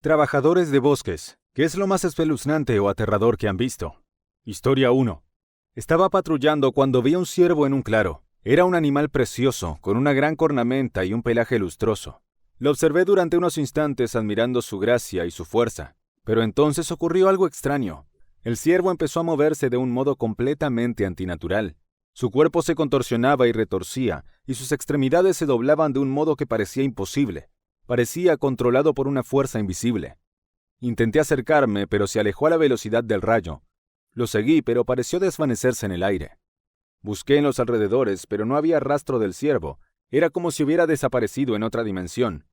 Trabajadores de bosques. ¿Qué es lo más espeluznante o aterrador que han visto? Historia 1. Estaba patrullando cuando vi a un ciervo en un claro. Era un animal precioso, con una gran cornamenta y un pelaje lustroso. Lo observé durante unos instantes admirando su gracia y su fuerza. Pero entonces ocurrió algo extraño. El ciervo empezó a moverse de un modo completamente antinatural. Su cuerpo se contorsionaba y retorcía, y sus extremidades se doblaban de un modo que parecía imposible. Parecía controlado por una fuerza invisible. Intenté acercarme, pero se alejó a la velocidad del rayo. Lo seguí, pero pareció desvanecerse en el aire. Busqué en los alrededores, pero no había rastro del ciervo. Era como si hubiera desaparecido en otra dimensión.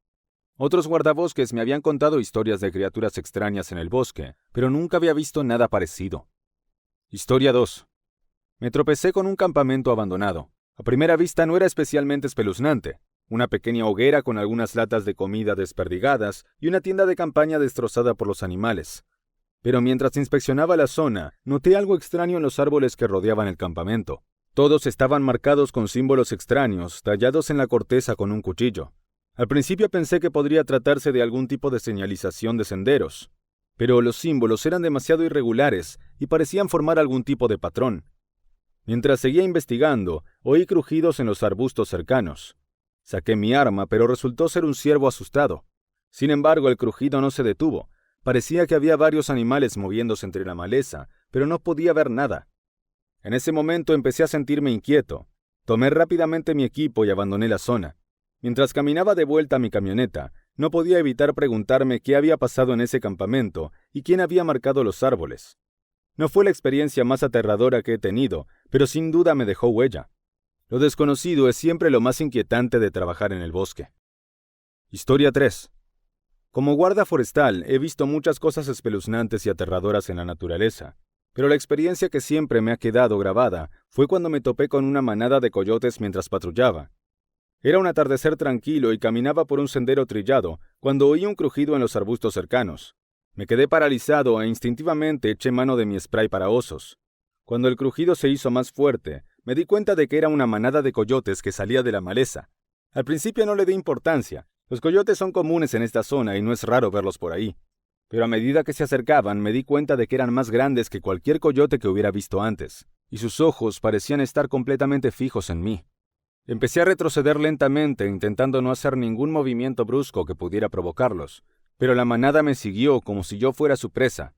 Otros guardabosques me habían contado historias de criaturas extrañas en el bosque, pero nunca había visto nada parecido. Historia 2. Me tropecé con un campamento abandonado. A primera vista no era especialmente espeluznante. Una pequeña hoguera con algunas latas de comida desperdigadas y una tienda de campaña destrozada por los animales. Pero mientras inspeccionaba la zona, noté algo extraño en los árboles que rodeaban el campamento. Todos estaban marcados con símbolos extraños, tallados en la corteza con un cuchillo. Al principio pensé que podría tratarse de algún tipo de señalización de senderos, pero los símbolos eran demasiado irregulares y parecían formar algún tipo de patrón. Mientras seguía investigando, oí crujidos en los arbustos cercanos. Saqué mi arma, pero resultó ser un ciervo asustado. Sin embargo, el crujido no se detuvo. Parecía que había varios animales moviéndose entre la maleza, pero no podía ver nada. En ese momento empecé a sentirme inquieto. Tomé rápidamente mi equipo y abandoné la zona. Mientras caminaba de vuelta a mi camioneta, no podía evitar preguntarme qué había pasado en ese campamento y quién había marcado los árboles. No fue la experiencia más aterradora que he tenido, pero sin duda me dejó huella. Lo desconocido es siempre lo más inquietante de trabajar en el bosque. Historia 3. Como guarda forestal, he visto muchas cosas espeluznantes y aterradoras en la naturaleza, pero la experiencia que siempre me ha quedado grabada fue cuando me topé con una manada de coyotes mientras patrullaba. Era un atardecer tranquilo y caminaba por un sendero trillado cuando oí un crujido en los arbustos cercanos. Me quedé paralizado e instintivamente eché mano de mi spray para osos. Cuando el crujido se hizo más fuerte, me di cuenta de que era una manada de coyotes que salía de la maleza. Al principio no le di importancia. Los coyotes son comunes en esta zona y no es raro verlos por ahí. Pero a medida que se acercaban, me di cuenta de que eran más grandes que cualquier coyote que hubiera visto antes, y sus ojos parecían estar completamente fijos en mí. Empecé a retroceder lentamente, intentando no hacer ningún movimiento brusco que pudiera provocarlos, pero la manada me siguió como si yo fuera su presa.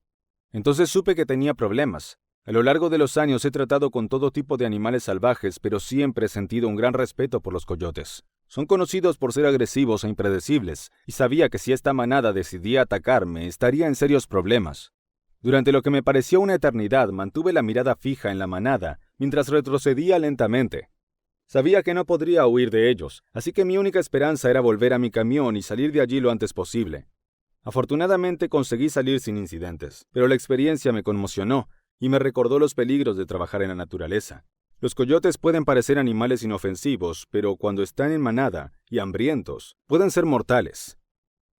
Entonces supe que tenía problemas. A lo largo de los años he tratado con todo tipo de animales salvajes, pero siempre he sentido un gran respeto por los coyotes. Son conocidos por ser agresivos e impredecibles, y sabía que si esta manada decidía atacarme, estaría en serios problemas. Durante lo que me pareció una eternidad, mantuve la mirada fija en la manada, mientras retrocedía lentamente. Sabía que no podría huir de ellos, así que mi única esperanza era volver a mi camión y salir de allí lo antes posible. Afortunadamente conseguí salir sin incidentes, pero la experiencia me conmocionó y me recordó los peligros de trabajar en la naturaleza. Los coyotes pueden parecer animales inofensivos, pero cuando están en manada y hambrientos, pueden ser mortales.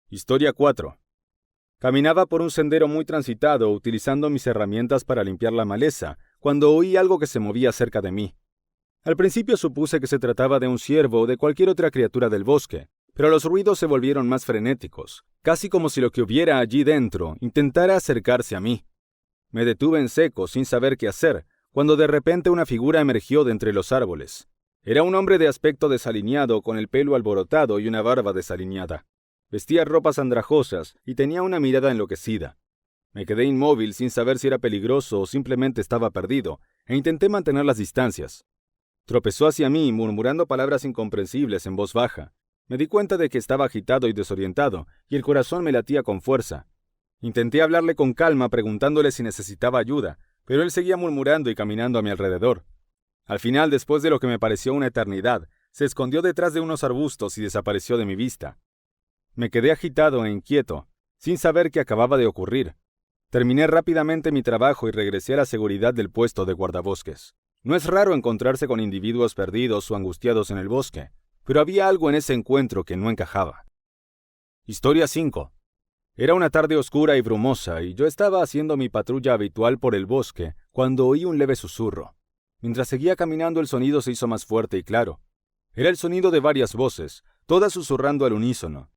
Historia 4. Caminaba por un sendero muy transitado, utilizando mis herramientas para limpiar la maleza, cuando oí algo que se movía cerca de mí. Al principio supuse que se trataba de un ciervo o de cualquier otra criatura del bosque, pero los ruidos se volvieron más frenéticos, casi como si lo que hubiera allí dentro intentara acercarse a mí. Me detuve en seco, sin saber qué hacer, cuando de repente una figura emergió de entre los árboles. Era un hombre de aspecto desaliñado, con el pelo alborotado y una barba desaliñada. Vestía ropas andrajosas y tenía una mirada enloquecida. Me quedé inmóvil sin saber si era peligroso o simplemente estaba perdido, e intenté mantener las distancias. Tropezó hacia mí, murmurando palabras incomprensibles en voz baja. Me di cuenta de que estaba agitado y desorientado, y el corazón me latía con fuerza. Intenté hablarle con calma, preguntándole si necesitaba ayuda, pero él seguía murmurando y caminando a mi alrededor. Al final, después de lo que me pareció una eternidad, se escondió detrás de unos arbustos y desapareció de mi vista. Me quedé agitado e inquieto, sin saber qué acababa de ocurrir. Terminé rápidamente mi trabajo y regresé a la seguridad del puesto de guardabosques. No es raro encontrarse con individuos perdidos o angustiados en el bosque, pero había algo en ese encuentro que no encajaba. Historia 5. Era una tarde oscura y brumosa, y yo estaba haciendo mi patrulla habitual por el bosque cuando oí un leve susurro. Mientras seguía caminando, el sonido se hizo más fuerte y claro. Era el sonido de varias voces, todas susurrando al unísono.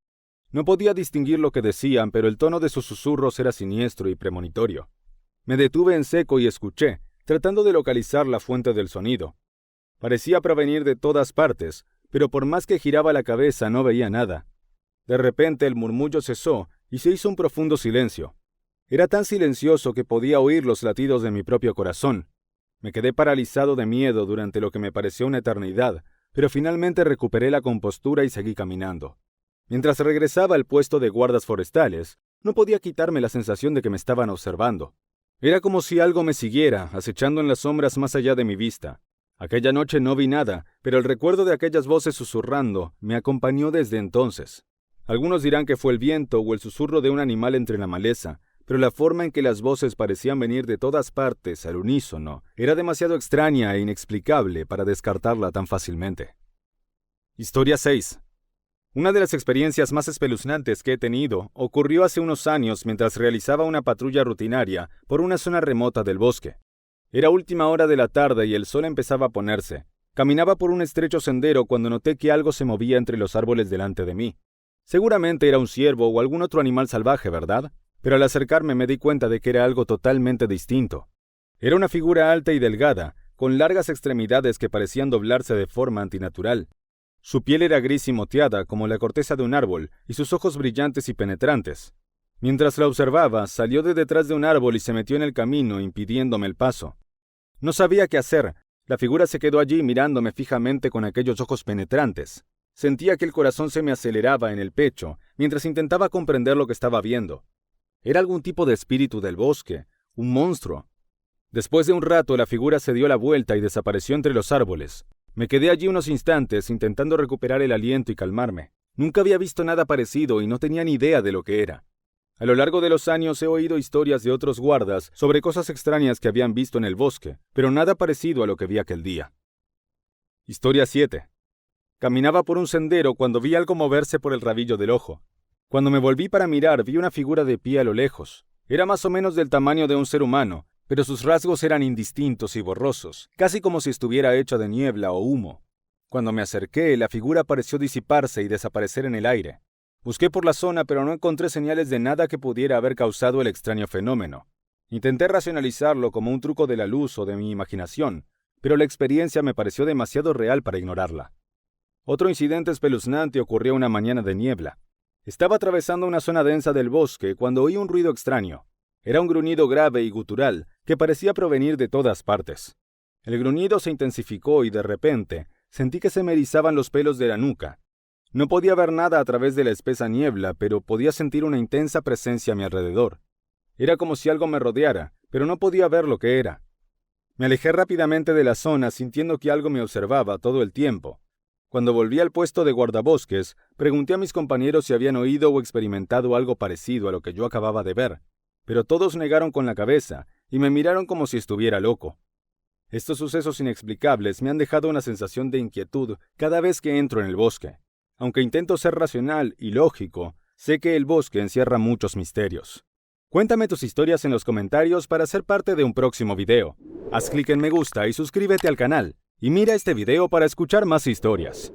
No podía distinguir lo que decían, pero el tono de sus susurros era siniestro y premonitorio. Me detuve en seco y escuché, tratando de localizar la fuente del sonido. Parecía provenir de todas partes, pero por más que giraba la cabeza no veía nada. De repente el murmullo cesó y se hizo un profundo silencio. Era tan silencioso que podía oír los latidos de mi propio corazón. Me quedé paralizado de miedo durante lo que me pareció una eternidad, pero finalmente recuperé la compostura y seguí caminando. Mientras regresaba al puesto de guardas forestales, no podía quitarme la sensación de que me estaban observando. Era como si algo me siguiera, acechando en las sombras más allá de mi vista. Aquella noche no vi nada, pero el recuerdo de aquellas voces susurrando me acompañó desde entonces. Algunos dirán que fue el viento o el susurro de un animal entre la maleza, pero la forma en que las voces parecían venir de todas partes al unísono era demasiado extraña e inexplicable para descartarla tan fácilmente. Historia 6. Una de las experiencias más espeluznantes que he tenido ocurrió hace unos años mientras realizaba una patrulla rutinaria por una zona remota del bosque. Era última hora de la tarde y el sol empezaba a ponerse. Caminaba por un estrecho sendero cuando noté que algo se movía entre los árboles delante de mí. Seguramente era un ciervo o algún otro animal salvaje, ¿verdad? Pero al acercarme me di cuenta de que era algo totalmente distinto. Era una figura alta y delgada, con largas extremidades que parecían doblarse de forma antinatural. Su piel era gris y moteada como la corteza de un árbol, y sus ojos brillantes y penetrantes. Mientras la observaba, salió de detrás de un árbol y se metió en el camino, impidiéndome el paso. No sabía qué hacer. La figura se quedó allí mirándome fijamente con aquellos ojos penetrantes. Sentía que el corazón se me aceleraba en el pecho, mientras intentaba comprender lo que estaba viendo. Era algún tipo de espíritu del bosque, un monstruo. Después de un rato, la figura se dio la vuelta y desapareció entre los árboles. Me quedé allí unos instantes intentando recuperar el aliento y calmarme. Nunca había visto nada parecido y no tenía ni idea de lo que era. A lo largo de los años he oído historias de otros guardas sobre cosas extrañas que habían visto en el bosque, pero nada parecido a lo que vi aquel día. Historia 7. Caminaba por un sendero cuando vi algo moverse por el rabillo del ojo. Cuando me volví para mirar, vi una figura de pie a lo lejos. Era más o menos del tamaño de un ser humano, pero sus rasgos eran indistintos y borrosos, casi como si estuviera hecho de niebla o humo. Cuando me acerqué, la figura pareció disiparse y desaparecer en el aire. Busqué por la zona, pero no encontré señales de nada que pudiera haber causado el extraño fenómeno. Intenté racionalizarlo como un truco de la luz o de mi imaginación, pero la experiencia me pareció demasiado real para ignorarla. Otro incidente espeluznante ocurrió una mañana de niebla. Estaba atravesando una zona densa del bosque cuando oí un ruido extraño. Era un gruñido grave y gutural que parecía provenir de todas partes. El gruñido se intensificó y de repente sentí que se me erizaban los pelos de la nuca. No podía ver nada a través de la espesa niebla, pero podía sentir una intensa presencia a mi alrededor. Era como si algo me rodeara, pero no podía ver lo que era. Me alejé rápidamente de la zona sintiendo que algo me observaba todo el tiempo. Cuando volví al puesto de guardabosques, pregunté a mis compañeros si habían oído o experimentado algo parecido a lo que yo acababa de ver, pero todos negaron con la cabeza y me miraron como si estuviera loco. Estos sucesos inexplicables me han dejado una sensación de inquietud cada vez que entro en el bosque. Aunque intento ser racional y lógico, sé que el bosque encierra muchos misterios. Cuéntame tus historias en los comentarios para ser parte de un próximo video. Haz clic en me gusta y suscríbete al canal. Y mira este video para escuchar más historias.